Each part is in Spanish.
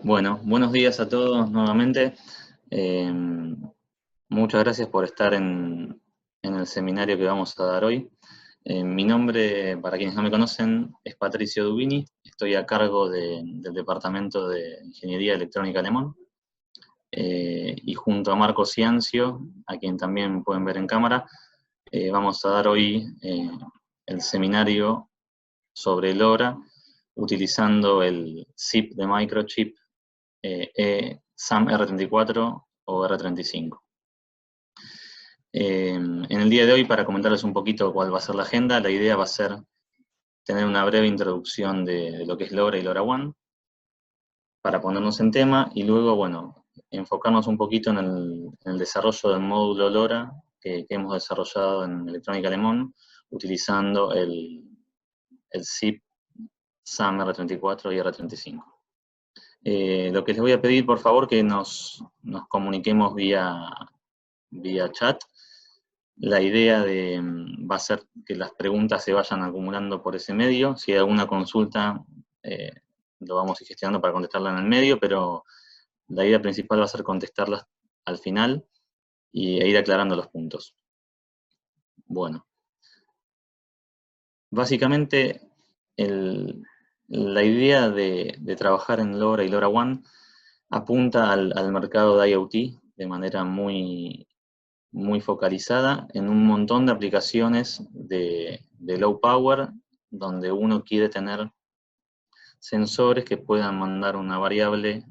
Bueno, buenos días a todos nuevamente. Eh, Muchas gracias por estar en el seminario que vamos a dar hoy. Mi nombre, para quienes no me conocen, es Patricio Dubini. Estoy a cargo del Departamento de Ingeniería Electrónica Lemón. Y junto a Marco Ciancio, a quien también pueden ver en cámara, vamos a dar hoy el seminario sobre LoRa, utilizando el SIP de Microchip SAM R34 o R35. En el día de hoy, para comentarles un poquito cuál va a ser la agenda, la idea va a ser tener una breve introducción de lo que es LoRa y LoRaWAN, para ponernos en tema, y luego, bueno, enfocarnos un poquito en el desarrollo del módulo LoRa que hemos desarrollado en Electrónica Lemón, utilizando el SIP SAM R34 y R35. Lo que les voy a pedir, por favor, que nos comuniquemos vía chat. La idea va a ser que las preguntas se vayan acumulando por ese medio. Si hay alguna consulta, lo vamos a ir gestionando para contestarla en el medio, pero la idea principal va a ser contestarlas al final e ir aclarando los puntos. Bueno, básicamente la idea de trabajar en LoRa y LoRaWAN apunta al mercado de IoT de manera muy focalizada en un montón de aplicaciones de low power, donde uno quiere tener sensores que puedan mandar una variable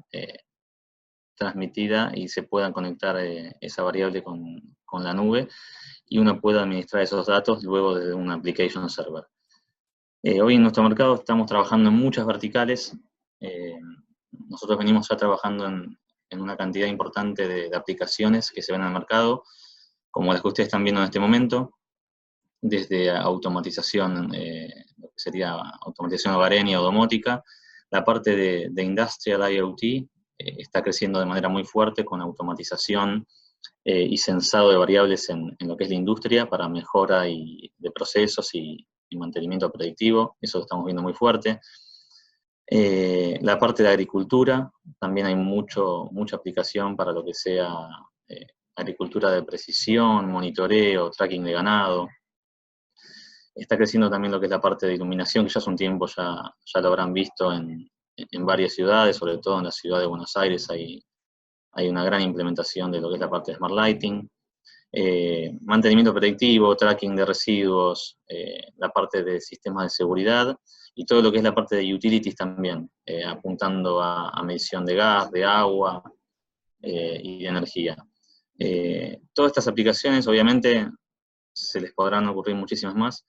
transmitida y se puedan conectar esa variable con la nube, y uno pueda administrar esos datos luego desde una application server. Hoy en nuestro mercado estamos trabajando en muchas verticales. Nosotros venimos ya trabajando en una cantidad importante de aplicaciones que se ven en el mercado, como las que ustedes están viendo en este momento, desde automatización, lo que sería automatización hogareña o domótica. La parte de Industrial IoT está creciendo de manera muy fuerte con automatización y sensado de variables en lo que es la industria para mejora de procesos y mantenimiento predictivo. Eso lo estamos viendo muy fuerte. La parte de agricultura, también hay mucha aplicación para lo que sea agricultura de precisión, monitoreo, tracking de ganado. Está creciendo también lo que es la parte de iluminación, que ya hace un tiempo ya lo habrán visto en varias ciudades, sobre todo en la ciudad de Buenos Aires hay una gran implementación de lo que es la parte de Smart Lighting. Mantenimiento predictivo, tracking de residuos, la parte de sistemas de seguridad y todo lo que es la parte de utilities también, apuntando a medición de gas, de agua y de energía. Todas estas aplicaciones, obviamente, se les podrán ocurrir muchísimas más,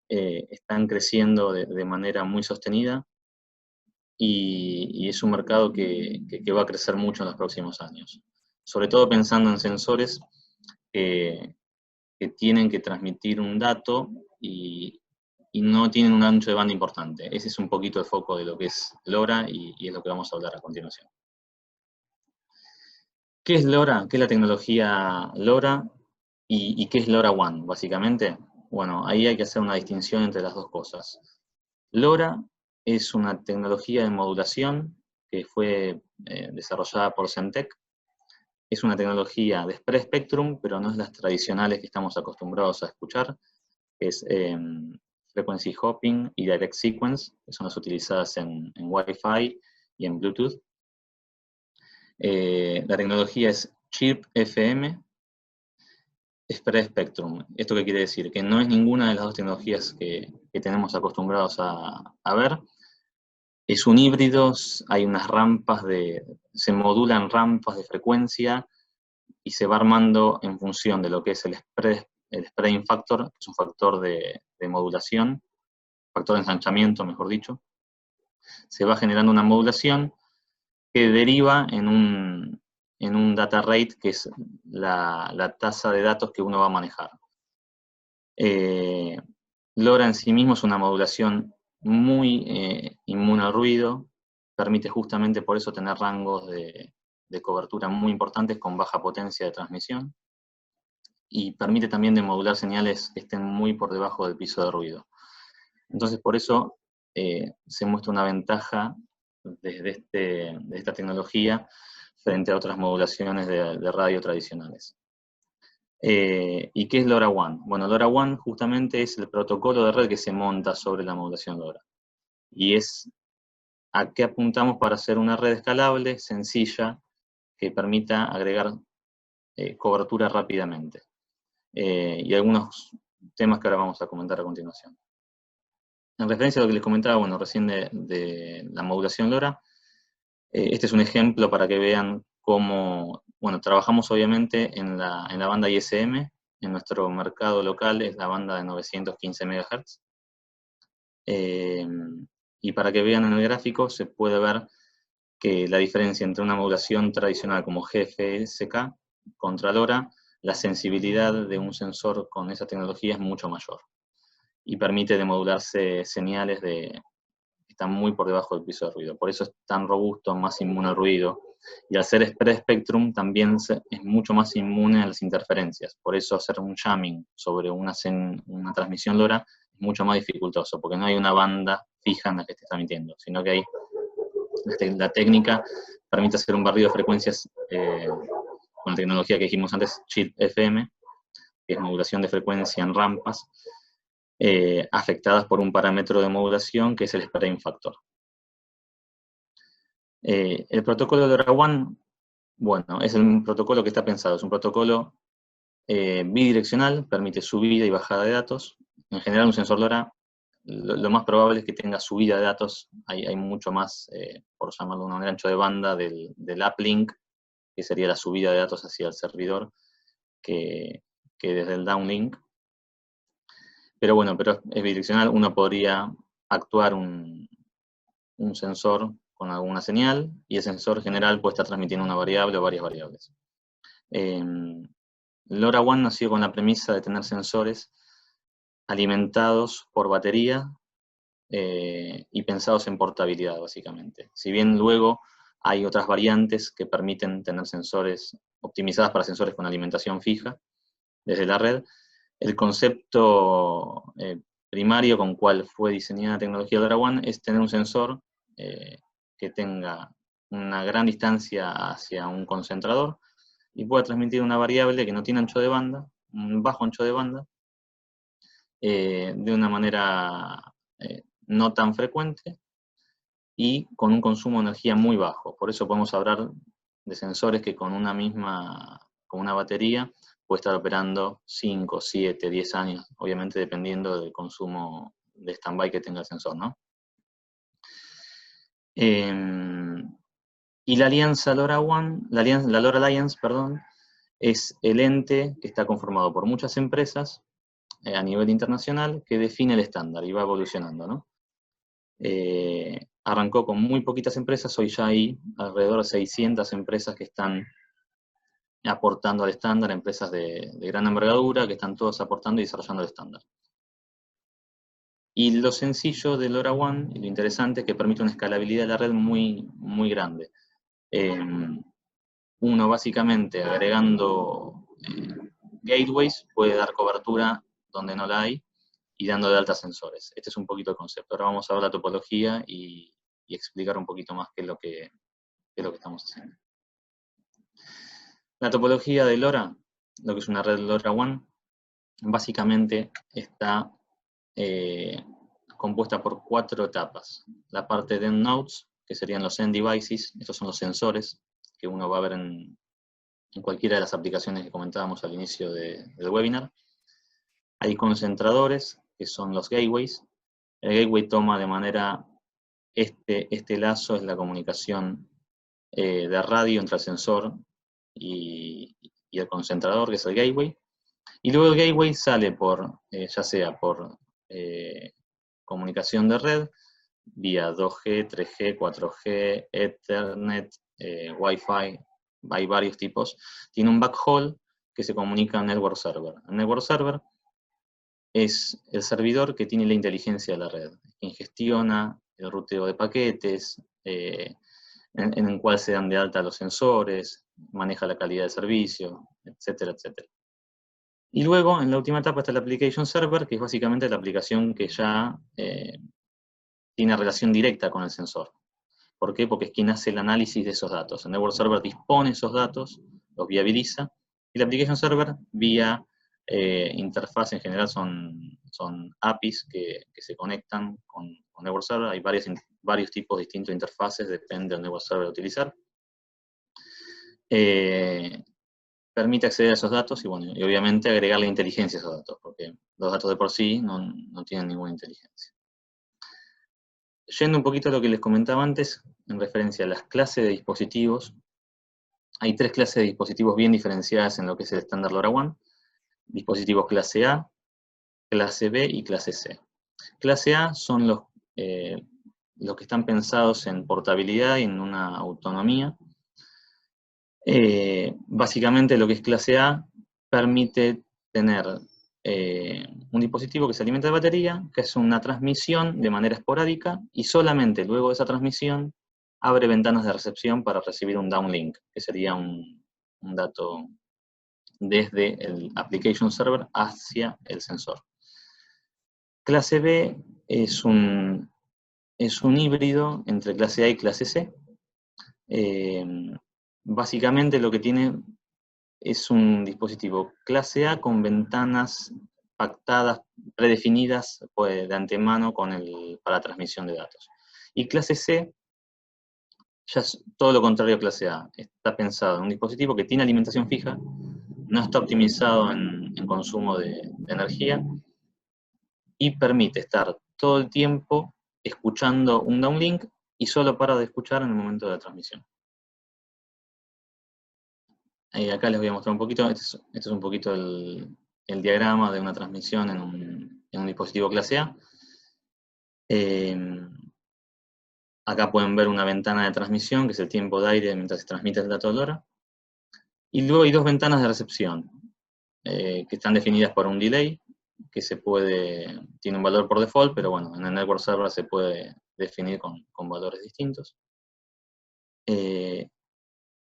están creciendo de manera muy sostenida y es un mercado que va a crecer mucho en los próximos años. Sobre todo pensando en sensores que tienen que transmitir un dato y no tienen un ancho de banda importante. Ese es un poquito el foco de lo que es LoRa y es lo que vamos a hablar a continuación. ¿Qué es LoRa? ¿Qué es la tecnología LoRa? ¿Y qué es LoRaWAN, básicamente? Bueno, ahí hay que hacer una distinción entre las dos cosas. LoRa es una tecnología de modulación que fue desarrollada por Semtech. Es una tecnología de spread spectrum, pero no es las tradicionales que estamos acostumbrados a escuchar. Es frequency hopping y direct sequence, que son las utilizadas en Wi-Fi y en Bluetooth. La tecnología es Chirp FM, spread spectrum. ¿Esto qué quiere decir? Que no es ninguna de las dos tecnologías que tenemos acostumbrados a ver. Es un híbrido, hay unas rampas se modulan rampas de frecuencia y se va armando en función de lo que es el spreading factor, que es un factor de modulación, factor de ensanchamiento, mejor dicho. Se va generando una modulación que deriva en un data rate, que es la tasa de datos que uno va a manejar. LoRa en sí mismo es una modulación muy inmune al ruido, permite justamente por eso tener rangos de cobertura muy importantes con baja potencia de transmisión, y permite también de modular señales que estén muy por debajo del piso de ruido. Entonces por eso se muestra una ventaja desde esta tecnología frente a otras modulaciones de radio tradicionales. ¿Y qué es LoRaWAN? Bueno, LoRaWAN justamente es el protocolo de red que se monta sobre la modulación LoRa. Y es a qué apuntamos para hacer una red escalable, sencilla, que permita agregar cobertura rápidamente. Y algunos temas que ahora vamos a comentar a continuación. En referencia a lo que les comentaba, bueno, recién de la modulación LoRa, este es un ejemplo para que vean cómo, bueno, trabajamos obviamente en la banda ISM, en nuestro mercado local es la banda de 915 MHz. Y para que vean en el gráfico se puede ver que la diferencia entre una modulación tradicional como GFSK contra LoRa, la sensibilidad de un sensor con esa tecnología es mucho mayor. Y permite demodularse señales que están muy por debajo del piso de ruido. Por eso es tan robusto, más inmune al ruido. Y al ser spread spectrum también es mucho más inmune a las interferencias. Por eso hacer un jamming sobre una transmisión LoRa es mucho más dificultoso, porque no hay una banda fija en la que esté transmitiendo, sino que hay la técnica permite hacer un barrido de frecuencias con la tecnología que dijimos antes, Chip FM, que es modulación de frecuencia en rampas, afectadas por un parámetro de modulación que es el spreading factor. El protocolo de LoRaWAN, bueno, es un protocolo que está pensado, es un protocolo bidireccional, permite subida y bajada de datos. En general un sensor LoRa, lo más probable es que tenga subida de datos, hay mucho más, por llamarlo de una manera, ancho de banda del uplink, que sería la subida de datos hacia el servidor, que desde el downlink. Pero bueno, es bidireccional, uno podría actuar un sensor con alguna señal, y el sensor general puede estar transmitiendo una variable o varias variables. LoRaWAN nació con la premisa de tener sensores alimentados por batería y pensados en portabilidad, básicamente. Si bien luego hay otras variantes que permiten tener sensores optimizadas para sensores con alimentación fija desde la red, el concepto primario con cual fue diseñada la tecnología LoRaWAN es tener un sensor que tenga una gran distancia hacia un concentrador y pueda transmitir una variable que no tiene ancho de banda, un bajo ancho de banda, de una manera no tan frecuente y con un consumo de energía muy bajo. Por eso podemos hablar de sensores que con una batería puede estar operando 5, 7, 10 años, obviamente dependiendo del consumo de stand-by que tenga el sensor, ¿no? Y la alianza LoRaWAN, la LoRa Alliance, perdón, es el ente que está conformado por muchas empresas a nivel internacional que define el estándar y va evolucionando, ¿no? Arrancó con muy poquitas empresas, hoy ya hay alrededor de 600 empresas que están aportando al estándar, empresas de gran envergadura, que están todas aportando y desarrollando el estándar. Y lo sencillo de LoRaWAN, y lo interesante, es que permite una escalabilidad de la red muy, muy grande. Uno básicamente agregando gateways puede dar cobertura donde no la hay, y dando de alta sensores. Este es un poquito el concepto. Ahora vamos a ver la topología y explicar un poquito más qué es lo que estamos haciendo. La topología de LoRa, lo que es una red LoRaWAN, básicamente está compuesta por 4 etapas. La parte de end nodes, que serían los end devices, estos son los sensores que uno va a ver en cualquiera de las aplicaciones que comentábamos al inicio del webinar. Hay concentradores, que son los gateways. El gateway toma de manera, este lazo es la comunicación de radio entre el sensor y el concentrador, que es el gateway. Y luego el gateway sale por, ya sea por comunicación de red, vía 2G, 3G, 4G, Ethernet, Wi-Fi, hay varios tipos. Tiene un backhaul que se comunica a Network Server. El Network Server es el servidor que tiene la inteligencia de la red, quien gestiona el ruteo de paquetes, en el cual se dan de alta los sensores, maneja la calidad del servicio, etcétera, etcétera. Y luego, en la última etapa, está el Application Server, que es básicamente la aplicación que ya tiene relación directa con el sensor. ¿Por qué? Porque es quien hace el análisis de esos datos. El Network Server dispone esos datos, los viabiliza, y la Application Server, vía interfaz, en general son APIs que se conectan con Network Server. Hay varios tipos distintos de interfaces, depende del Network Server a utilizar. Permite acceder a esos datos y, bueno, y obviamente agregarle inteligencia a esos datos, porque los datos de por sí no tienen ninguna inteligencia. Yendo un poquito a lo que les comentaba antes, en referencia a las clases de dispositivos, hay 3 clases de dispositivos bien diferenciadas en lo que es el estándar LoRaWAN: dispositivos clase A, clase B y clase C. Clase A son los que están pensados en portabilidad y en una autonomía. Básicamente lo que es clase A permite tener un dispositivo que se alimenta de batería, que es una transmisión de manera esporádica, y solamente luego de esa transmisión abre ventanas de recepción para recibir un downlink, que sería un dato desde el application server hacia el sensor. Clase B es un híbrido entre clase A y clase C. Básicamente lo que tiene es un dispositivo clase A con ventanas pactadas, predefinidas de antemano para transmisión de datos. Y clase C ya es todo lo contrario a clase A. Está pensado en un dispositivo que tiene alimentación fija, no está optimizado en consumo de energía, y permite estar todo el tiempo escuchando un downlink y solo para de escuchar en el momento de la transmisión. Acá les voy a mostrar un poquito, este es un poquito el diagrama de una transmisión en un dispositivo clase A. Acá pueden ver una ventana de transmisión, que es el tiempo de aire mientras se transmite el dato de LoRa. Y luego hay 2 ventanas de recepción, que están definidas por un delay, que tiene un valor por default, pero bueno, en el Network Server se puede definir con valores distintos.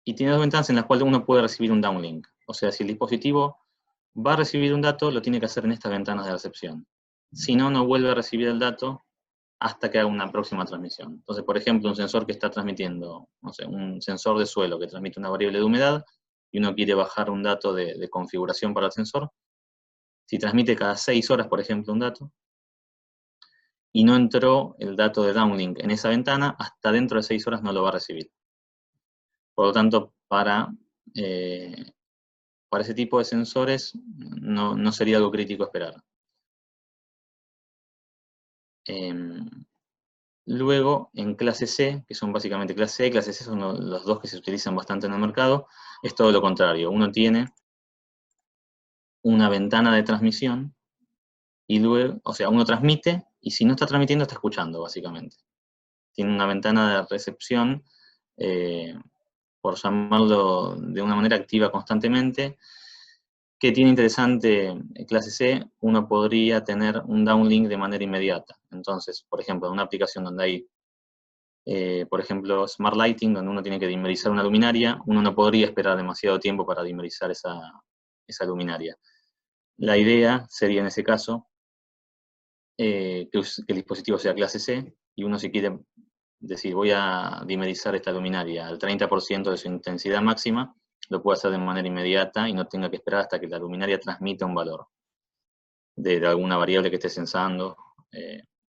Y tiene 2 ventanas en las cuales uno puede recibir un downlink. O sea, si el dispositivo va a recibir un dato, lo tiene que hacer en estas ventanas de recepción. Si no, no vuelve a recibir el dato hasta que haga una próxima transmisión. Entonces, por ejemplo, un sensor que está transmitiendo, no sé, un sensor de suelo que transmite una variable de humedad, y uno quiere bajar un dato de configuración para el sensor. Si transmite cada 6 horas, por ejemplo, un dato, y no entró el dato de downlink en esa ventana, hasta dentro de 6 horas no lo va a recibir. Por lo tanto, para ese tipo de sensores no sería algo crítico esperar. Luego, en clase C, que son básicamente clase A y clase C, son los 2 que se utilizan bastante en el mercado, es todo lo contrario. Uno tiene una ventana de transmisión, y luego, o sea, uno transmite, y si no está transmitiendo, está escuchando, básicamente. Tiene una ventana de recepción, por llamarlo de una manera activa constantemente. ¿Qué tiene interesante en clase C? Uno podría tener un downlink de manera inmediata. Entonces, por ejemplo, en una aplicación donde hay, por ejemplo, Smart Lighting, donde uno tiene que dimerizar una luminaria, uno no podría esperar demasiado tiempo para dimerizar esa luminaria. La idea sería, en ese caso, que el dispositivo sea clase C, y uno, si quiere decir, voy a dimerizar esta luminaria al 30% de su intensidad máxima, lo puede hacer de manera inmediata y no tenga que esperar hasta que la luminaria transmita un valor de alguna variable que esté sensando.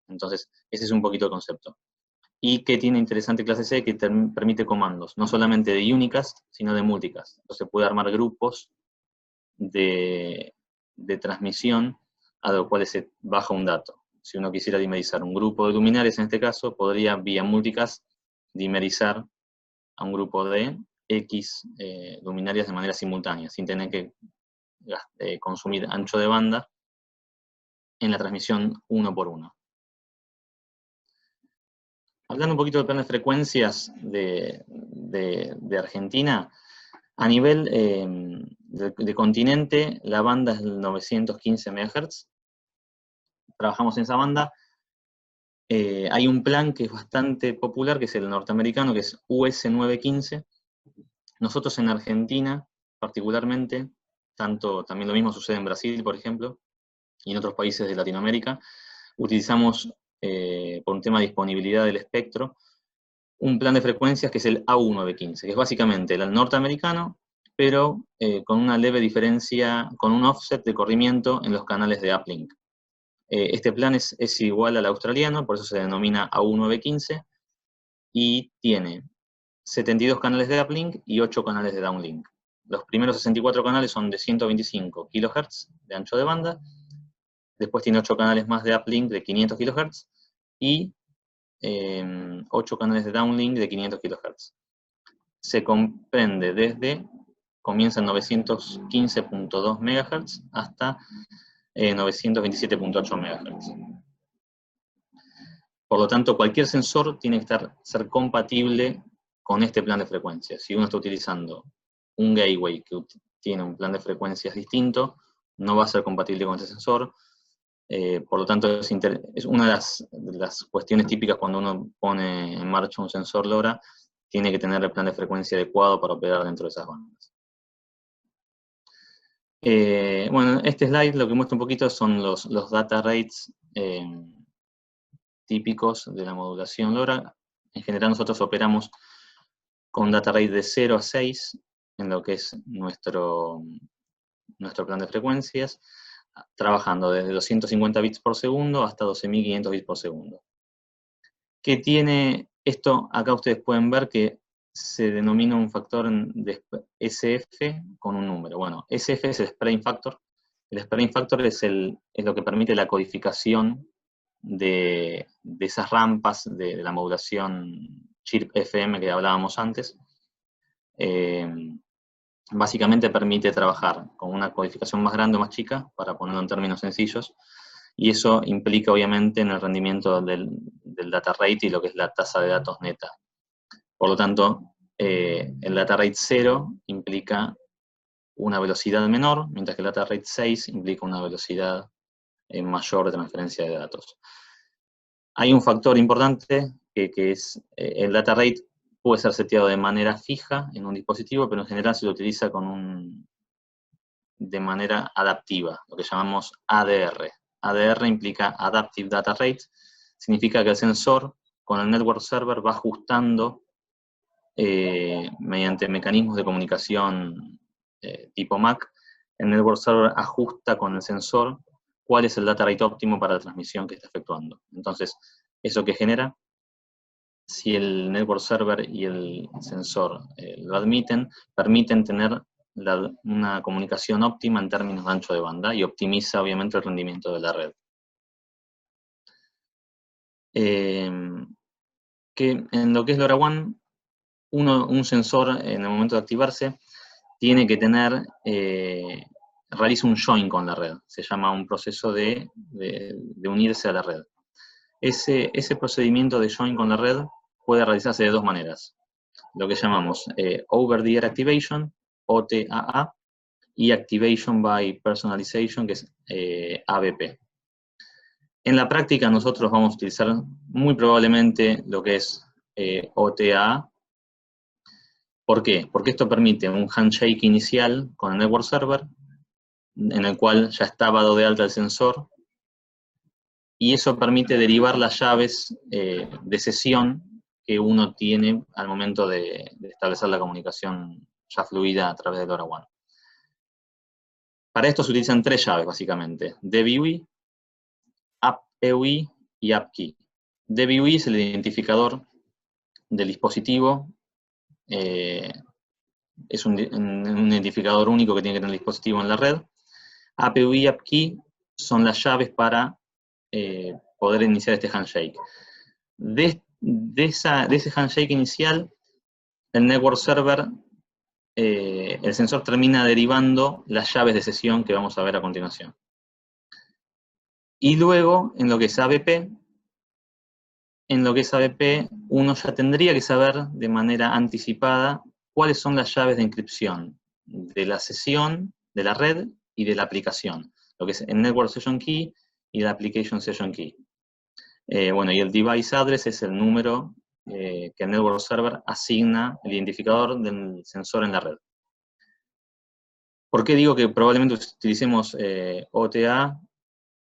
Entonces, ese es un poquito el concepto. ¿Y qué tiene interesante clase C? Que permite comandos, no solamente de unicast, sino de multicast. Entonces puede armar grupos de transmisión a los cuales se baja un dato. Si uno quisiera dimerizar un grupo de luminarias, en este caso, podría vía multicast dimerizar a un grupo de X luminarias de manera simultánea, sin tener que consumir ancho de banda en la transmisión uno por uno. Hablando un poquito del plan de frecuencias de Argentina, a nivel de continente, la banda es el 915 MHz. Trabajamos en esa banda. Hay un plan que es bastante popular, que es el norteamericano, que es US 915. Nosotros en Argentina, particularmente, también lo mismo sucede en Brasil, por ejemplo, y en otros países de Latinoamérica, utilizamos, por un tema de disponibilidad del espectro, un plan de frecuencias que es el A1B15, que es básicamente el norteamericano, pero con una leve diferencia, con un offset de corrimiento en los canales de uplink. Este plan es igual al australiano, por eso se denomina A1B15, y tiene 72 canales de uplink y 8 canales de downlink. Los primeros 64 canales son de 125 kHz de ancho de banda, después tiene 8 canales más de uplink de 500 kHz y 8 canales de downlink de 500 kHz. Se comprende comienza en 915.2 MHz hasta 927.8 MHz. Por lo tanto, cualquier sensor tiene que ser compatible con este plan de frecuencias. Si uno está utilizando un gateway que tiene un plan de frecuencias distinto, no va a ser compatible con este sensor. Por lo tanto, es una de las cuestiones típicas cuando uno pone en marcha un sensor LoRa, tiene que tener el plan de frecuencia adecuado para operar dentro de esas bandas. Bueno, este slide lo que muestra un poquito son los data rates típicos de la modulación LoRa. En general nosotros operamos con data rate de 0 a 6 en lo que es nuestro plan de frecuencias, trabajando desde 250 bits por segundo hasta 12.500 bits por segundo. ¿Qué tiene esto? Acá ustedes pueden ver que se denomina un factor de SF con un número. Bueno, SF es el spreading factor. El spreading factor es lo que permite la codificación de esas rampas de la modulación chirp FM que hablábamos antes. Básicamente permite trabajar con una codificación más grande o más chica, para ponerlo en términos sencillos, y eso implica obviamente en el rendimiento del data rate y lo que es la tasa de datos neta. Por lo tanto, el data rate 0 implica una velocidad menor, mientras que el data rate 6 implica una velocidad mayor de transferencia de datos. Hay un factor importante que es el data rate puede ser seteado de manera fija en un dispositivo, pero en general se lo utiliza de manera adaptiva, lo que llamamos ADR. ADR implica Adaptive Data Rate, significa que el sensor con el network server va ajustando mediante mecanismos de comunicación tipo MAC. El network server ajusta con el sensor cuál es el data rate óptimo para la transmisión que está efectuando. Entonces, eso que genera, si el network server y el sensor lo admiten, permiten tener una comunicación óptima en términos de ancho de banda y optimiza obviamente el rendimiento de la red. Que en lo que es LoRaWAN, un sensor en el momento de activarse tiene que realiza un join con la red, se llama un proceso de unirse a la red. Ese procedimiento de join con la red puede realizarse de dos maneras, lo que llamamos Over-the-Air Activation, OTAA, y Activation by Personalization, que es ABP. En la práctica nosotros vamos a utilizar muy probablemente lo que es OTAA. ¿Por qué? Porque esto permite un handshake inicial con el network server, en el cual ya está dado de alta el sensor, y eso permite derivar las llaves de sesión que uno tiene al momento de establecer la comunicación ya fluida a través de LoRaWAN. Para esto se utilizan tres llaves, básicamente: DBUI, AppEUI y AppKey. DBUI es el identificador del dispositivo, es un identificador único que tiene que tener el dispositivo en la red. AppEUI y AppKey son las llaves para poder iniciar este handshake. De ese handshake inicial, el network server, el sensor termina derivando las llaves de sesión que vamos a ver a continuación. Y luego, en lo que es ABP, uno ya tendría que saber de manera anticipada cuáles son las llaves de encripción de la sesión, de la red y de la aplicación, lo que es el Network Session Key y la Application Session Key. Bueno, y el Device Address es el número que el Network Server asigna el identificador del sensor en la red. ¿Por qué digo que probablemente utilicemos OTA?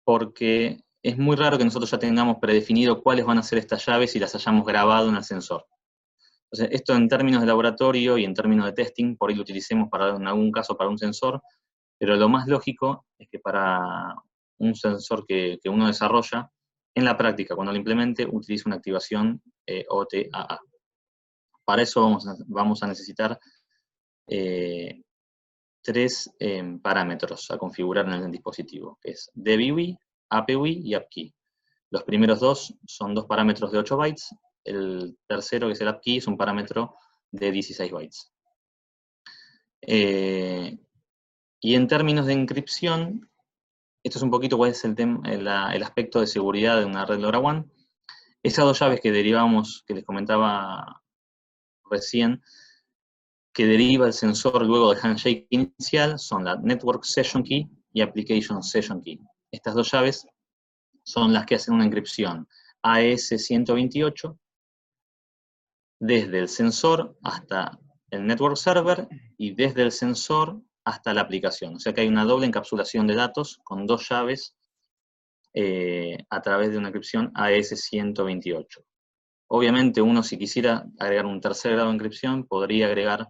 Porque es muy raro que nosotros ya tengamos predefinido cuáles van a ser estas llaves y las hayamos grabado en el sensor. Entonces, esto en términos de laboratorio y en términos de testing, por ahí lo utilicemos en algún caso para un sensor, pero lo más lógico es que para un sensor que uno desarrolla, en la práctica, cuando lo implemente, utilice una activación OTAA. Para eso vamos a necesitar 3 parámetros a configurar en el dispositivo, que es dbui, apui y apkey. Los primeros dos son 2 parámetros de 8 bytes, el tercero, que es el apkey, es un parámetro de 16 bytes. Y en términos de encripción, esto es un poquito cuál es el aspecto de seguridad de una red LoRaWAN. Esas 2 llaves que derivamos, que les comentaba recién, que deriva el sensor luego del handshake inicial, son la Network Session Key y Application Session Key. Estas 2 llaves son las que hacen una encripción AES-128 desde el sensor hasta el network server y desde el sensor hasta la aplicación. O sea que hay una doble encapsulación de datos con 2 llaves a través de una encripción AES-128. Obviamente uno, si quisiera agregar un tercer grado de encripción, podría agregar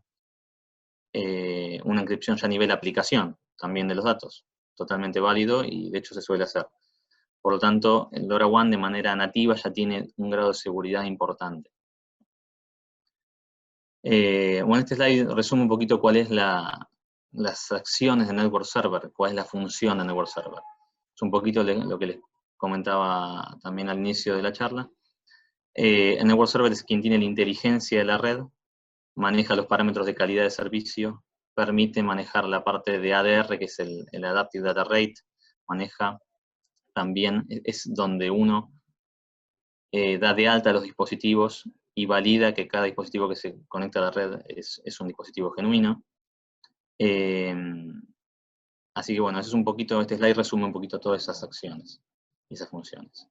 una encripción ya a nivel aplicación, también de los datos. Totalmente válido y de hecho se suele hacer. Por lo tanto, el LoRaWAN de manera nativa ya tiene un grado de seguridad importante. Bueno, este slide resume un poquito cuál es las acciones de Network Server, cuál es la función de Network Server. Es un poquito lo que les comentaba también al inicio de la charla. El Network Server es quien tiene la inteligencia de la red, maneja los parámetros de calidad de servicio, permite manejar la parte de ADR, que es el Adaptive Data Rate, maneja también, es donde uno da de alta los dispositivos y valida que cada dispositivo que se conecta a la red es un dispositivo genuino. Así que bueno, eso es un poquito, este slide resume un poquito todas esas acciones y esas funciones.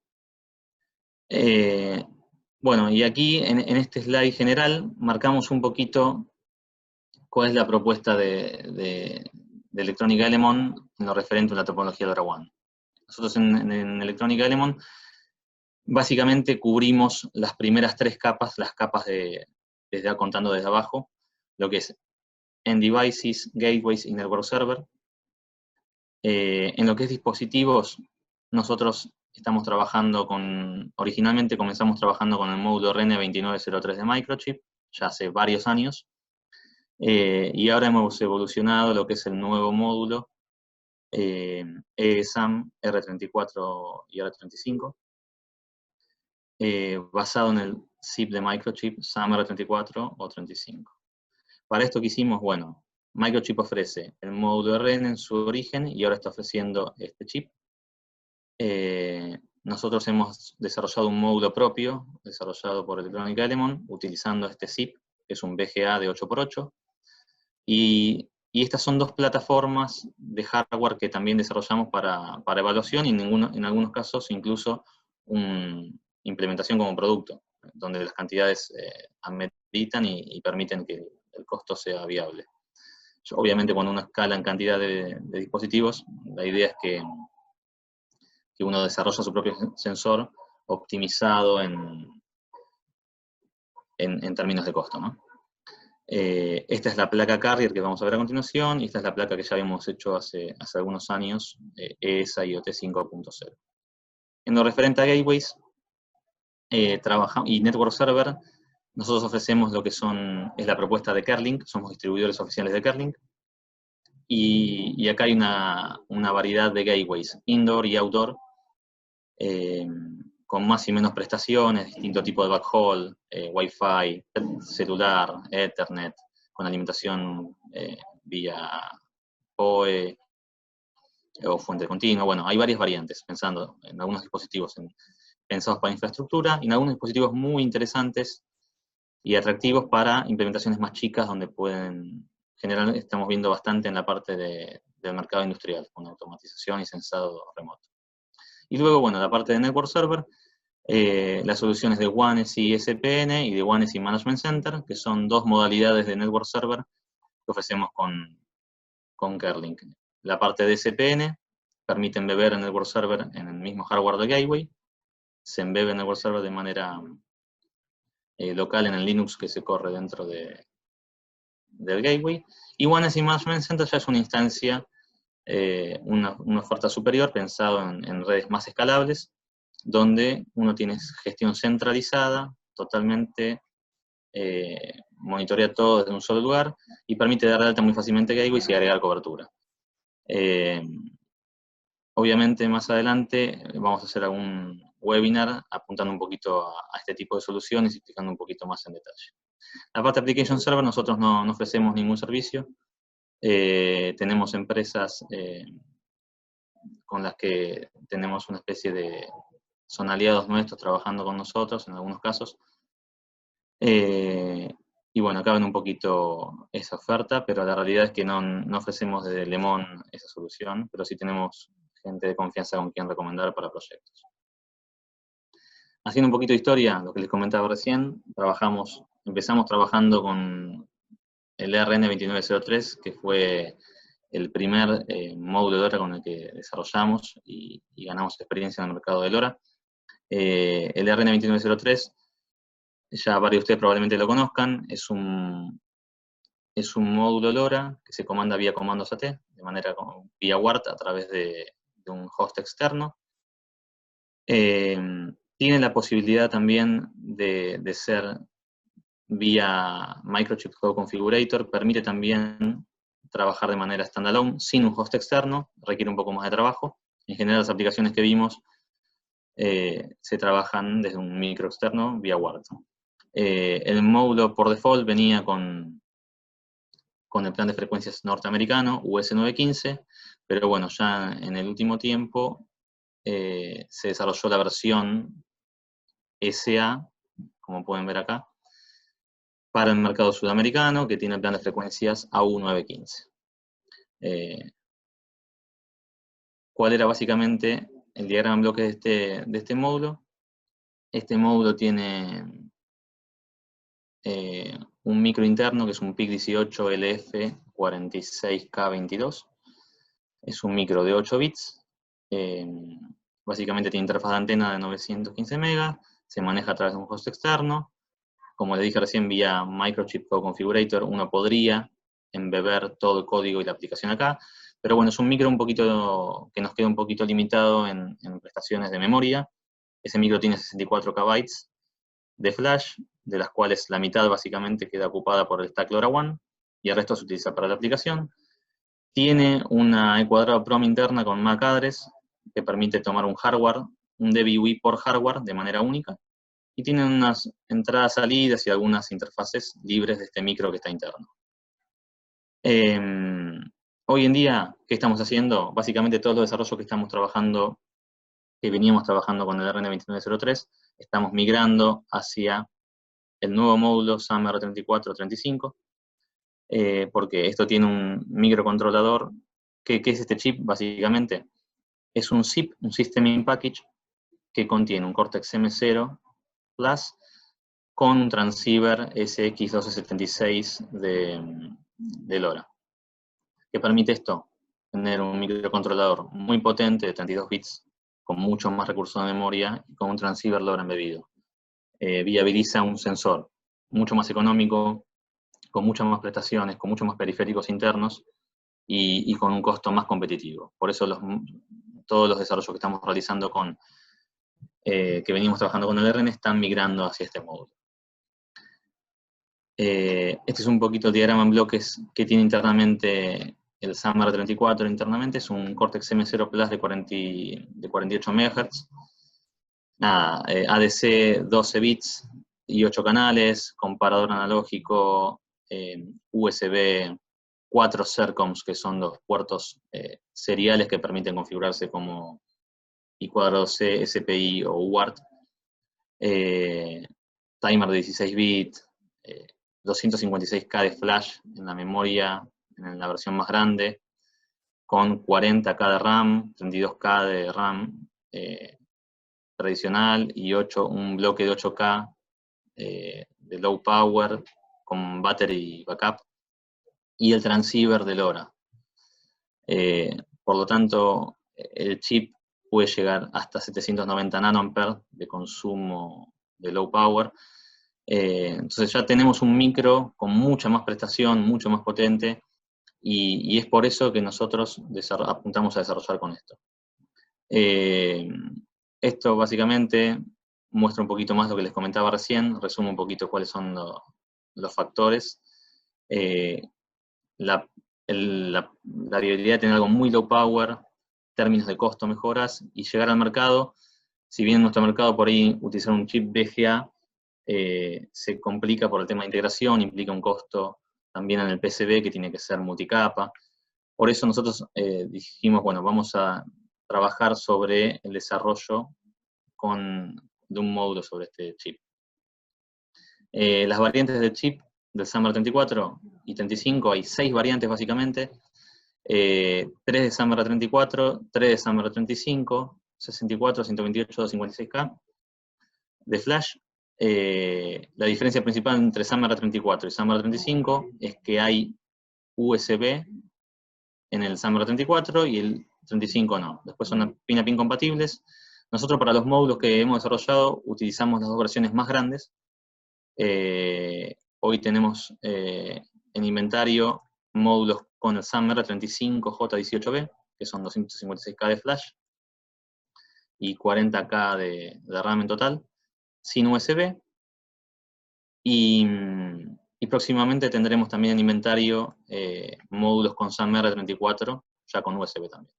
Bueno, y aquí en este slide general marcamos un poquito cuál es la propuesta de Electrónica Elemon en lo referente a la topología LoRaWAN. Nosotros en Electrónica Elemon básicamente cubrimos las primeras 3 capas, las capas contando desde abajo, lo que es End Devices, Gateways y Network Server. En lo que es dispositivos, nosotros estamos trabajando originalmente comenzamos trabajando con el módulo RN2903 de Microchip, ya hace varios años, y ahora hemos evolucionado a lo que es el nuevo módulo ESAM R34 y R35, basado en el SIP de Microchip SAM R34 o 35. Para esto que hicimos, bueno, Microchip ofrece el módulo RN en su origen y ahora está ofreciendo este chip. Nosotros hemos desarrollado un módulo propio, desarrollado por Electrónica Elemon, utilizando este SIP, que es un VGA de 8x8, y estas son 2 plataformas de hardware que también desarrollamos para evaluación y en algunos casos incluso implementación como producto, donde las cantidades ameritan y permiten que el costo sea viable. Obviamente cuando uno escala en cantidad de dispositivos, la idea es que uno desarrolla su propio sensor optimizado en términos de costo, ¿no? Esta es la placa carrier que vamos a ver a continuación, y esta es la placa que ya habíamos hecho hace algunos años, ESA IoT 5.0. En lo referente a gateways y network server, nosotros ofrecemos lo que es la propuesta de Kerlink, somos distribuidores oficiales de Kerlink, y acá hay una variedad de gateways, indoor y outdoor, con más y menos prestaciones, distintos tipos de backhaul, Wi-Fi, celular, Ethernet, con alimentación vía PoE o fuente continua. Bueno, hay varias variantes, pensando en algunos dispositivos pensados para infraestructura, y en algunos dispositivos muy interesantes y atractivos para implementaciones más chicas, donde generalmente estamos viendo bastante en la parte del mercado industrial, con automatización y sensado remoto. Y luego, bueno, la parte de Network Server, las soluciones de OneSI SPN y de OneSI Management Center, que son 2 modalidades de Network Server que ofrecemos con Kerlink. La parte de SPN permite embeber el Network Server en el mismo hardware de Gateway, se embebe el Network Server de manera local en el Linux que se corre dentro del gateway. Y OneSC Management Center ya es una instancia, una oferta superior pensado en redes más escalables, donde uno tiene gestión centralizada, totalmente monitorea todo desde un solo lugar y permite dar de alta muy fácilmente gateways y agregar cobertura. Obviamente más adelante vamos a hacer algún webinar apuntando un poquito a este tipo de soluciones y explicando un poquito más en detalle. La parte de Application Server nosotros no ofrecemos ningún servicio. Tenemos empresas con las que tenemos una especie de... son aliados nuestros trabajando con nosotros en algunos casos. Y bueno, acá ven un poquito esa oferta, pero la realidad es que no ofrecemos desde Lemon esa solución, pero sí tenemos gente de confianza con quien recomendar para proyectos. Haciendo un poquito de historia, lo que les comentaba recién, empezamos trabajando con el RN2903, que fue el primer módulo de LoRa con el que desarrollamos y ganamos experiencia en el mercado de LoRa. El RN2903, ya varios de ustedes probablemente lo conozcan, es un módulo LoRa que se comanda vía comandos AT, de manera vía WART a través de un host externo. Tiene la posibilidad también de ser vía Microchip Code Configurator, permite también trabajar de manera standalone, sin un host externo, requiere un poco más de trabajo. En general las aplicaciones que vimos se trabajan desde un micro externo vía WART. El módulo por default venía con el plan de frecuencias norteamericano, US915, pero bueno, ya en el último tiempo se desarrolló la versión SA, como pueden ver acá, para el mercado sudamericano, que tiene el plan de frecuencias AU915. ¿Cuál era básicamente el diagrama en bloques de este módulo? Este módulo tiene un micro interno, que es un PIC18LF46K22. Es un micro de 8 bits. Básicamente tiene interfaz de antena de 915 megas, se maneja a través de un host externo. Como les dije recién, vía Microchip Code Configurator, uno podría embeber todo el código y la aplicación acá, pero bueno, es un micro que nos queda un poquito limitado en prestaciones de memoria. Ese micro tiene 64 KB de flash, de las cuales la mitad básicamente queda ocupada por el stack LoRaWAN, y el resto se utiliza para la aplicación. Tiene una E-cuadrado PROM interna con MAC address, que permite tomar un hardware, un DVI por hardware de manera única, y tiene unas entradas, salidas y algunas interfaces libres de este micro que está interno. Hoy en día, ¿qué estamos haciendo? Básicamente todos los desarrollos que estamos trabajando, que veníamos trabajando con el RN2903, estamos migrando hacia el nuevo módulo SAM-R3435, porque esto tiene un microcontrolador. ¿Qué es este chip? Básicamente es un SIP, un System in Package, que contiene un Cortex M0 Plus con un transceiver SX1276 de LoRa. ¿Qué permite esto? Tener un microcontrolador muy potente de 32 bits, con mucho más recursos de memoria y con un transceiver LoRa embebido. Viabiliza un sensor mucho más económico, con muchas más prestaciones, con muchos más periféricos internos y con un costo más competitivo. Por eso todos los desarrollos que estamos realizando que venimos trabajando con el RN están migrando hacia este módulo. Este es un poquito el diagrama en bloques que tiene internamente el SAM-R34 internamente. Es un Cortex M0 Plus de 48 MHz. Nada, ADC 12 bits y 8 canales, comparador analógico, USB 4 SERCOMs, que son los puertos seriales que permiten configurarse como I2C, SPI o UART. Timer de 16 bits, 256K de flash en la memoria, en la versión más grande, con 40K de RAM, 32K de RAM tradicional y un bloque de 8K de low power con battery backup y el transceiver de LoRa. Por lo tanto, el chip puede llegar hasta 790 nanoamperes de consumo de low power Entonces ya tenemos un micro con mucha más prestación, mucho más potente, y es por eso que nosotros apuntamos a desarrollar con esto. Esto básicamente muestra un poquito más lo que les comentaba recién, resume un poquito cuáles son los factores. La viabilidad de tener algo muy low power, términos de costo, mejoras, y llegar al mercado. Si bien en nuestro mercado por ahí utilizar un chip VGA se complica por el tema de integración, implica un costo también en el PCB que tiene que ser multicapa. Por eso nosotros dijimos, bueno, vamos a trabajar sobre el desarrollo de un módulo sobre este chip. Las variantes del chip del SAMR 34 y 35, hay 6 variantes básicamente, 3 de SAMR 34, 3 de SAMR 35, 64, 128, 256K de flash. La diferencia principal entre SAMR 34 y SAMR 35 es que hay USB en el SAMR 34 y el 35 no. Después son pin a pin compatibles. Nosotros para los módulos que hemos desarrollado utilizamos las 2 versiones más grandes. Hoy tenemos en inventario módulos con el SAMR 35J18B, que son 256K de flash y 40K de RAM en total, sin USB. Y próximamente tendremos también en inventario módulos con SAMR 34, ya con USB también.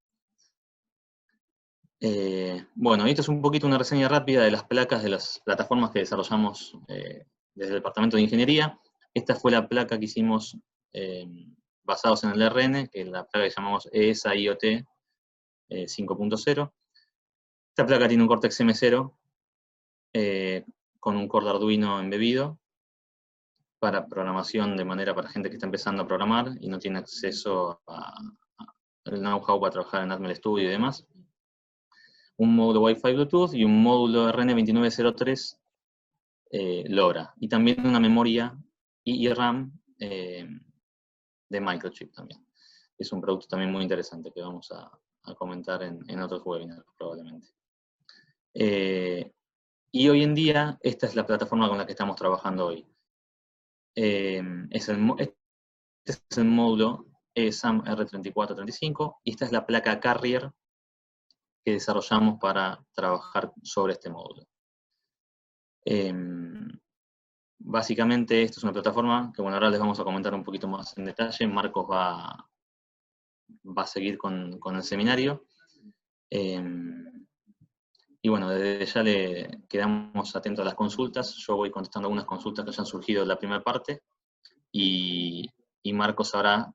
Bueno, esto es un poquito una reseña rápida de las placas de las plataformas que desarrollamos desde el Departamento de Ingeniería. Esta fue la placa que hicimos basados en el RN, que es la placa que llamamos ESA IoT 5.0. Esta placa tiene un Cortex M0 con un core de Arduino embebido para programación de manera para gente que está empezando a programar y no tiene acceso al know-how para trabajar en Atmel Studio y demás. Un módulo Wi-Fi Bluetooth y un módulo RN2903 LoRa. Y también una memoria RAM de microchip también. Es un producto también muy interesante que vamos a comentar en otros webinars probablemente. Y hoy en día, esta es la plataforma con la que estamos trabajando hoy. Este es el módulo SAM R3435 y esta es la placa carrier que desarrollamos para trabajar sobre este módulo. Básicamente, esta es una plataforma que, bueno, ahora les vamos a comentar un poquito más en detalle. Marcos va a seguir con el seminario. Y bueno, desde ya le quedamos atentos a las consultas. Yo voy contestando algunas consultas que hayan surgido en la primera parte. Y Marcos ahora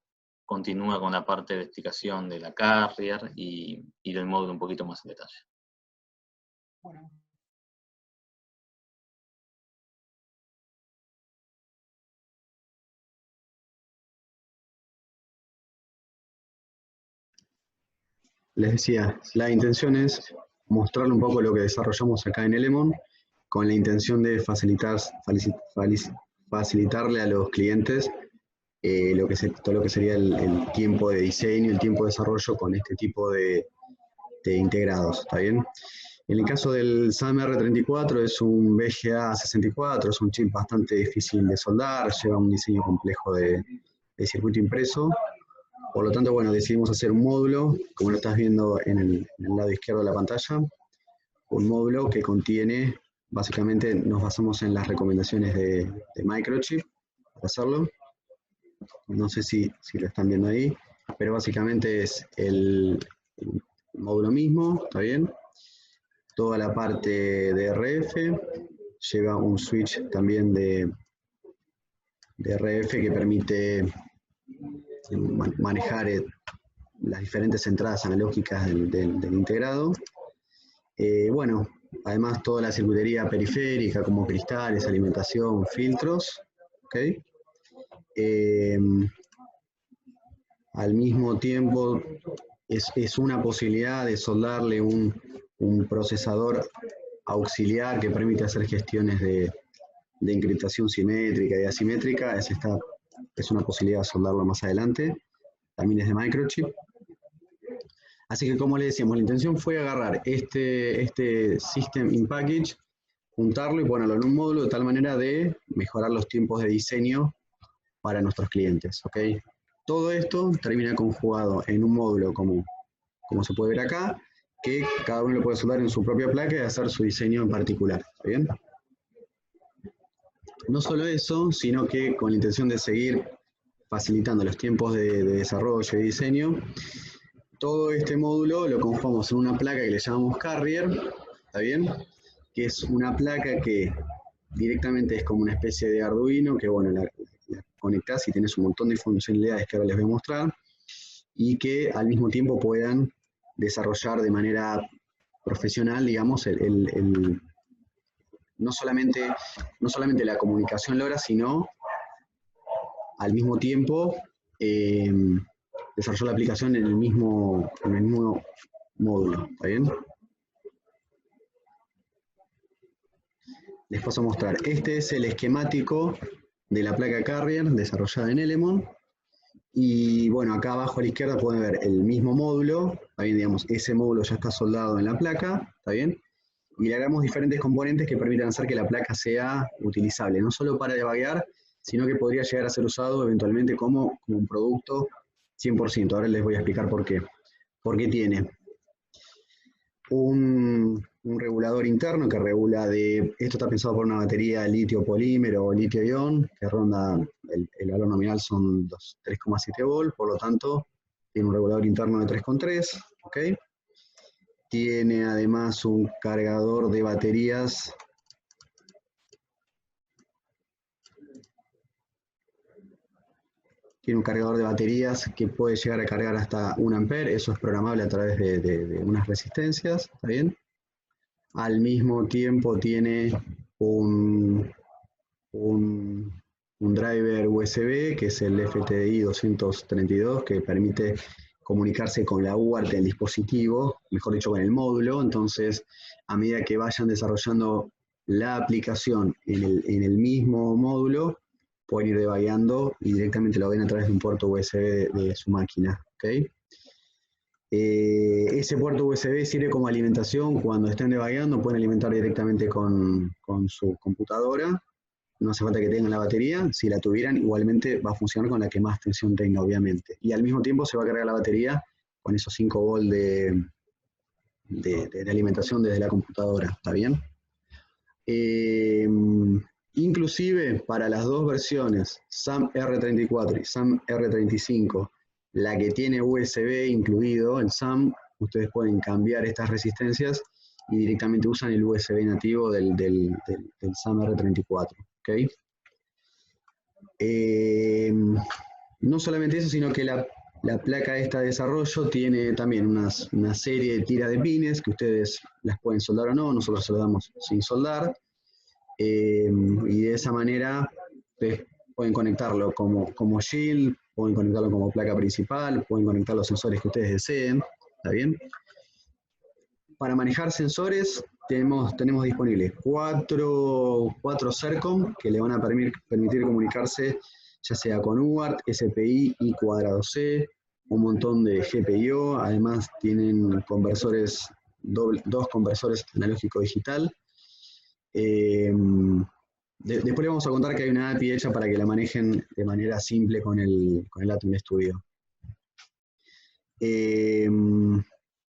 continúa con la parte de explicación de la carrier y del módulo un poquito más en detalle. Bueno. Les decía, la intención es mostrarle un poco lo que desarrollamos acá en Elemon, con la intención de facilitarle a los clientes todo lo que sería el tiempo de diseño, el tiempo de desarrollo con este tipo de integrados, ¿está bien? En el caso del SAM R34 es un VGA 64, es un chip bastante difícil de soldar, lleva un diseño complejo de circuito impreso. Por lo tanto, bueno, decidimos hacer un módulo, como lo estás viendo en el lado izquierdo de la pantalla, un módulo que contiene, básicamente nos basamos en las recomendaciones de Microchip para hacerlo. No sé si lo están viendo ahí, pero básicamente es el módulo mismo, ¿está bien? Toda la parte de RF, lleva un switch también de RF que permite manejar las diferentes entradas analógicas del integrado. Bueno, además toda la circuitería periférica como cristales, alimentación, filtros. ¿Okay? Al mismo tiempo es una posibilidad de soldarle un procesador auxiliar que permite hacer gestiones de encriptación simétrica y asimétrica. Es una posibilidad de soldarlo más adelante. También es de Microchip. Así que, como le decíamos, la intención fue agarrar este System in Package, juntarlo y ponerlo en un módulo de tal manera de mejorar los tiempos de diseño para nuestros clientes, ¿ok? Todo esto termina conjugado en un módulo como se puede ver acá, que cada uno lo puede soldar en su propia placa y hacer su diseño en particular, ¿está bien? No solo eso, sino que con la intención de seguir facilitando los tiempos de desarrollo y diseño, todo este módulo lo conjugamos en una placa que le llamamos Carrier, ¿está bien? Que es una placa que directamente es como una especie de Arduino, que bueno, la conectás y tienes un montón de funcionalidades que ahora les voy a mostrar, y que al mismo tiempo puedan desarrollar de manera profesional, digamos, no solamente la comunicación LoRa, sino al mismo tiempo desarrollar la aplicación en el mismo módulo, ¿está bien? Les paso a mostrar. Este es el esquemático de la placa Carrier desarrollada en Elemon. Y bueno, acá abajo a la izquierda pueden ver el mismo módulo, ¿está bien? Digamos, ese módulo ya está soldado en la placa, ¿está bien? Y le agregamos diferentes componentes que permitan hacer que la placa sea utilizable, no solo para debuguear, sino que podría llegar a ser usado eventualmente como un producto 100%. Ahora les voy a explicar por qué. Porque tiene un regulador interno que regula esto está pensado por una batería litio polímero o litio ion, que ronda, el valor nominal son 3,7 volt, por lo tanto tiene un regulador interno de 3,3, ¿ok? Tiene además un cargador de baterías que puede llegar a cargar hasta 1 ampere, eso es programable a través de unas resistencias, ¿está bien? Al mismo tiempo tiene un driver USB, que es el FTDI 232, que permite comunicarse con la UART del dispositivo, mejor dicho, con el módulo. Entonces, a medida que vayan desarrollando la aplicación en el mismo módulo, pueden ir debugueando y directamente lo ven a través de un puerto USB de su máquina, ¿ok? Ese puerto USB sirve como alimentación cuando estén debugueando, pueden alimentar directamente con su computadora. No hace falta que tengan la batería, si la tuvieran igualmente va a funcionar con la que más tensión tenga, obviamente. Y al mismo tiempo se va a cargar la batería con esos 5 volt de alimentación desde la computadora, ¿está bien? Inclusive para las dos versiones, SAM R34 y SAM R35, la que tiene USB incluido, el SAM, ustedes pueden cambiar estas resistencias y directamente usan el USB nativo del SAM R34. ¿Okay? No solamente eso, sino que la placa esta de desarrollo tiene también una serie de tiras de pines que ustedes las pueden soldar o no, nosotros soldamos sin soldar, y de esa manera ustedes pueden conectarlo como shield, pueden conectarlo como placa principal, pueden conectar los sensores que ustedes deseen, ¿está bien? Para manejar sensores tenemos disponibles cuatro Sercom que le van a permitir comunicarse ya sea con UART, SPI y cuadrado C, un montón de GPIO, además tienen conversores, dos conversores analógico digital. Después les vamos a contar que hay una API hecha para que la manejen de manera simple con el Atom Studio.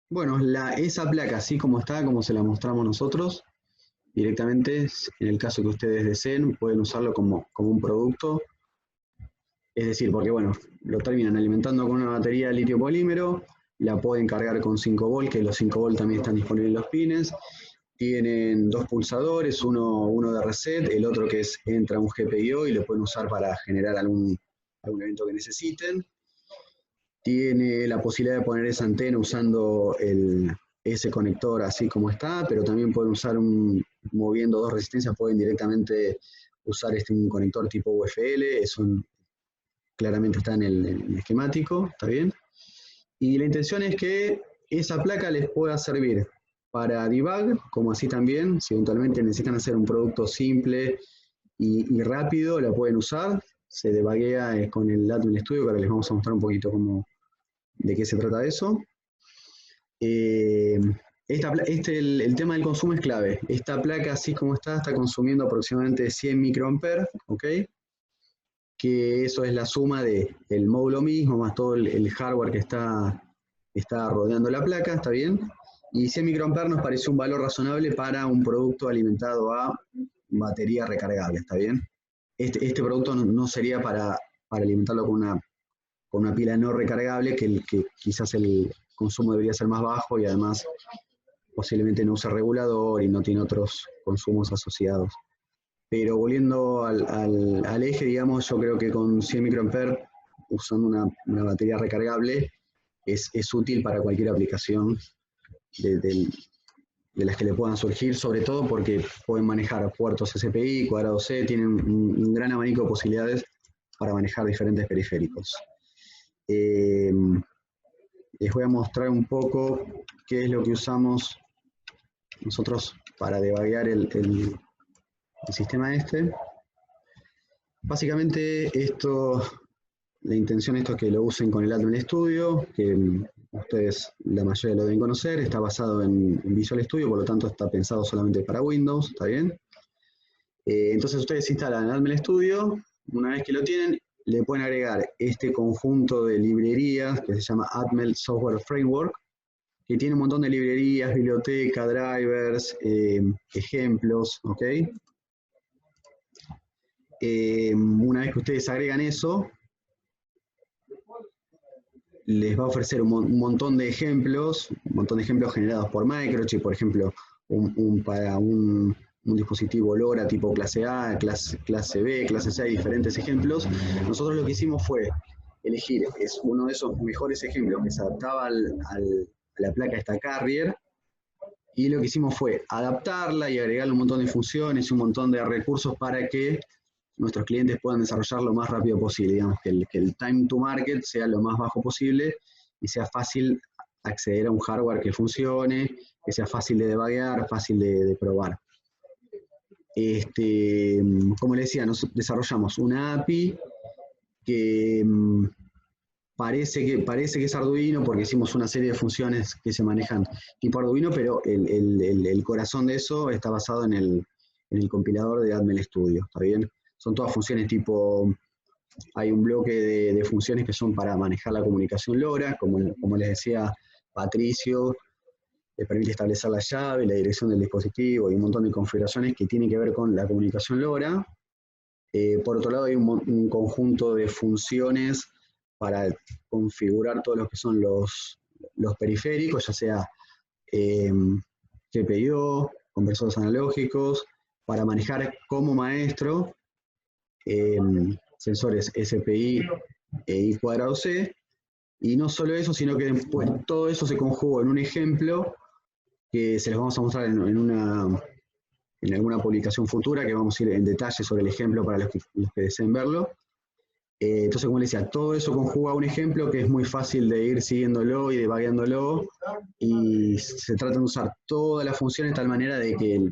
Bueno, esa placa, así como está, como se la mostramos nosotros, directamente, en el caso que ustedes deseen, pueden usarlo como un producto. Es decir, porque bueno, lo terminan alimentando con una batería de litio polímero, la pueden cargar con 5 volt, que los 5 volt también están disponibles en los pines. Tienen dos pulsadores, uno de reset, el otro que entra un GPIO y lo pueden usar para generar algún evento que necesiten. Tiene la posibilidad de poner esa antena usando ese conector así como está, pero también pueden usar moviendo dos resistencias, pueden directamente usar un conector tipo UFL, eso claramente está en el esquemático, ¿está bien? Y la intención es que esa placa les pueda servir para debug, como así también, si eventualmente necesitan hacer un producto simple y rápido, la pueden usar. Se debuguea con el Atom Studio, que ahora les vamos a mostrar un poquito de qué se trata eso. el tema del consumo es clave. Esta placa, así como está consumiendo aproximadamente 100 microamperes, ¿ok? Que eso es la suma del módulo mismo, más todo el hardware que está rodeando la placa, ¿está bien? Y 100 microamperes nos parece un valor razonable para un producto alimentado a batería recargable, ¿está bien? Este producto no sería para alimentarlo con una pila no recargable, que quizás el consumo debería ser más bajo y además posiblemente no usa regulador y no tiene otros consumos asociados. Pero volviendo al eje, digamos, yo creo que con 100 microamperes, usando una batería recargable, es útil para cualquier aplicación de las que le puedan surgir, sobre todo porque pueden manejar puertos SPI, cuadrado C, tienen un gran abanico de posibilidades para manejar diferentes periféricos. Les voy a mostrar un poco qué es lo que usamos nosotros para debuguear el sistema este. Básicamente la intención es que lo usen con el Atmel Studio, que ustedes la mayoría lo deben conocer, está basado en Visual Studio, por lo tanto está pensado solamente para Windows, ¿está bien? Entonces ustedes instalan Atmel Studio, una vez que lo tienen, le pueden agregar este conjunto de librerías que se llama Atmel Software Framework, que tiene un montón de librerías, biblioteca, drivers, ejemplos, ¿ok? Una vez que ustedes agregan eso, les va a ofrecer un montón de ejemplos generados por Microchip, por ejemplo, para un dispositivo LoRa tipo clase A, clase B, clase C, hay diferentes ejemplos. Nosotros lo que hicimos fue elegir uno de esos mejores ejemplos que se adaptaba a la placa esta Carrier, y lo que hicimos fue adaptarla y agregarle un montón de funciones y un montón de recursos para que nuestros clientes puedan desarrollar lo más rápido posible, digamos, que el time to market sea lo más bajo posible y sea fácil acceder a un hardware que funcione, que sea fácil de debuguear, fácil de probar. Como les decía, nos desarrollamos una API que parece que es Arduino porque hicimos una serie de funciones que se manejan tipo Arduino, pero el corazón de eso está basado en el compilador de Atmel Studio, ¿está bien? Son todas funciones tipo, hay un bloque de funciones que son para manejar la comunicación LoRa, como les decía Patricio, le permite establecer la llave, la dirección del dispositivo y un montón de configuraciones que tienen que ver con la comunicación LoRa. Por otro lado hay un conjunto de funciones para configurar todo lo que son los periféricos, ya sea GPIO, conversores analógicos, para manejar como maestro sensores SPI y cuadrado C, y no solo eso, sino que después todo eso se conjuga en un ejemplo que se los vamos a mostrar en alguna publicación futura, que vamos a ir en detalle sobre el ejemplo para los que deseen verlo. Entonces, como les decía, todo eso conjuga un ejemplo que es muy fácil de ir siguiéndolo y debugueándolo, y se trata de usar todas las funciones de tal manera de que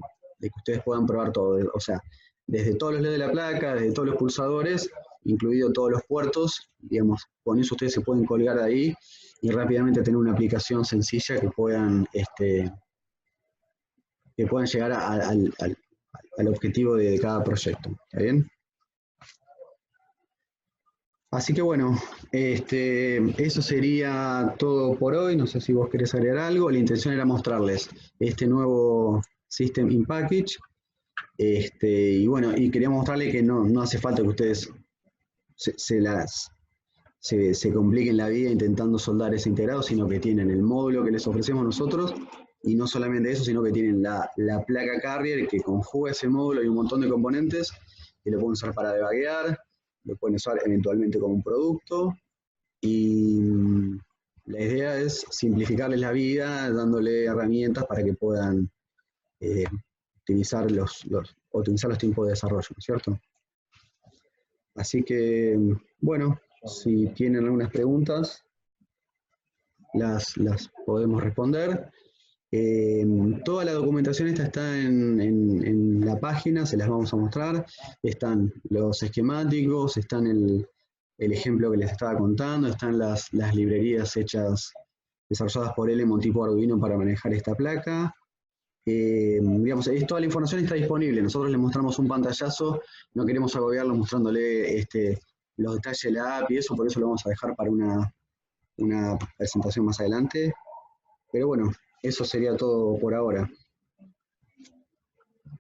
ustedes puedan probar todo, o sea, desde todos los LEDs de la placa, desde todos los pulsadores, incluido todos los puertos, digamos, con eso ustedes se pueden colgar de ahí y rápidamente tener una aplicación sencilla que puedan llegar al objetivo de cada proyecto, ¿está bien? Así que bueno, eso sería todo por hoy. No sé si vos querés agregar algo. La intención era mostrarles este nuevo System in Package. Y bueno, y quería mostrarles que no hace falta que ustedes se compliquen la vida intentando soldar ese integrado, sino que tienen el módulo que les ofrecemos nosotros, y no solamente eso, sino que tienen la placa Carrier que conjuga ese módulo y un montón de componentes que lo pueden usar para debuguear, lo pueden usar eventualmente como un producto, y la idea es simplificarles la vida dándole herramientas para que puedan optimizar los tiempos de desarrollo, ¿no es cierto? Así que, bueno, si tienen algunas preguntas, las podemos responder. Toda la documentación está en la página, se las vamos a mostrar. Están los esquemáticos, están el ejemplo que les estaba contando, están las librerías hechas desarrolladas por Elemon tipo Arduino para manejar esta placa. Digamos, toda la información está disponible. Nosotros les mostramos un pantallazo, no queremos agobiarlos mostrándole los detalles de la app y eso, por eso lo vamos a dejar para una presentación más adelante. Pero bueno, eso sería todo por ahora.